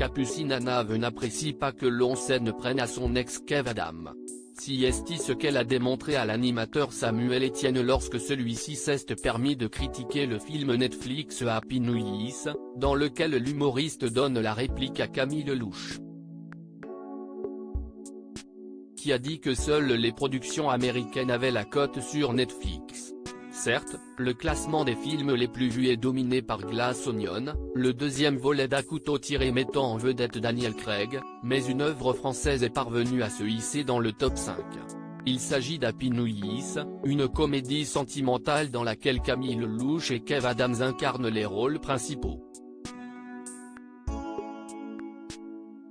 Capucine Anave n'apprécie pas que l'on ne prenne à son ex Kev Adams. Si est ce qu'elle a démontré à l'animateur Samuel Etienne lorsque celui-ci s'est permis de critiquer le film Netflix Happy New Year, dans lequel l'humoriste donne la réplique à Camille Lelouch, qui a dit que seules les productions américaines avaient la cote sur Netflix. Certes, le classement des films les plus vus est dominé par Glass Onion, le deuxième volet d'À couteau tiré mettant en vedette Daniel Craig, mais une œuvre française est parvenue à se hisser dans le top 5. Il s'agit d'Happy New Year, une comédie sentimentale dans laquelle Camille Lelouch et Kev Adams incarnent les rôles principaux.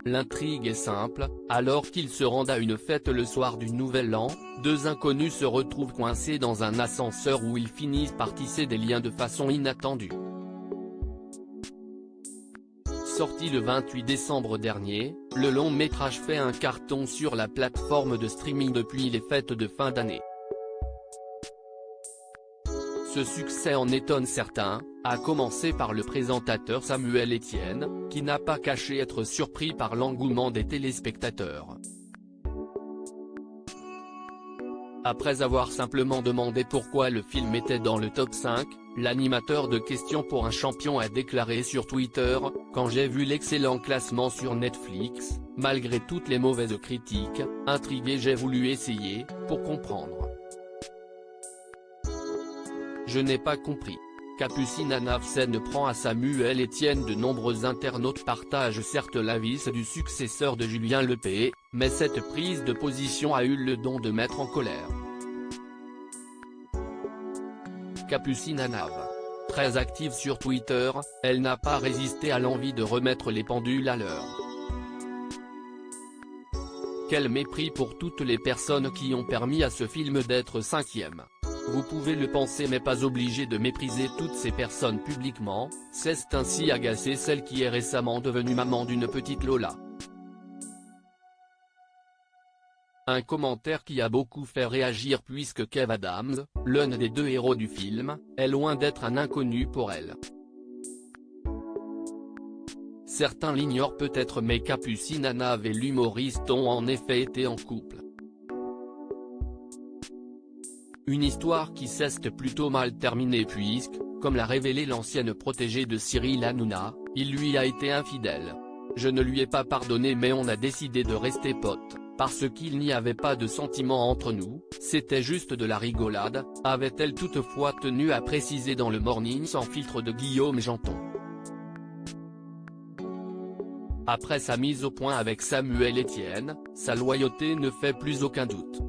L'intrigue est simple, alors qu'ils se rendent à une fête le soir du Nouvel An, deux inconnus se retrouvent coincés dans un ascenseur où ils finissent par tisser des liens de façon inattendue. Sorti le 28 décembre dernier, le long métrage fait un carton sur la plateforme de streaming depuis les fêtes de fin d'année. Ce succès en étonne certains, à commencer par le présentateur Samuel Etienne, qui n'a pas caché être surpris par l'engouement des téléspectateurs. Après avoir simplement demandé pourquoi le film était dans le top 5, l'animateur de Questions pour un champion a déclaré sur Twitter « Quand j'ai vu l'excellent classement sur Netflix, malgré toutes les mauvaises critiques, intrigué j'ai voulu essayer, pour comprendre. Je n'ai pas compris. » Capucine Anave ne prend à Samuel Etienne. De nombreux internautes partagent certes l'avis du successeur de Julien Lepé, mais cette prise de position a eu le don de mettre en colère Capucine Anave. Très active sur Twitter, elle n'a pas résisté à l'envie de remettre les pendules à l'heure. Quel mépris pour toutes les personnes qui ont permis à ce film d'être 5e. Vous pouvez le penser mais pas obligé de mépriser toutes ces personnes publiquement, c'est ainsi agacé celle qui est récemment devenue maman d'une petite Lola. Un commentaire qui a beaucoup fait réagir puisque Kev Adams, l'un des deux héros du film, est loin d'être un inconnu pour elle. Certains l'ignorent peut-être mais Capucine Anave et l'humoriste ont en effet été en couple. Une histoire qui s'est plutôt mal terminée puisque, comme l'a révélé l'ancienne protégée de Cyril Hanouna, il lui a été infidèle. Je ne lui ai pas pardonné mais on a décidé de rester potes, parce qu'il n'y avait pas de sentiments entre nous, c'était juste de la rigolade, avait-elle toutefois tenu à préciser dans le Morning sans filtre de Guillaume Janton. Après sa mise au point avec Samuel Etienne, sa loyauté ne fait plus aucun doute.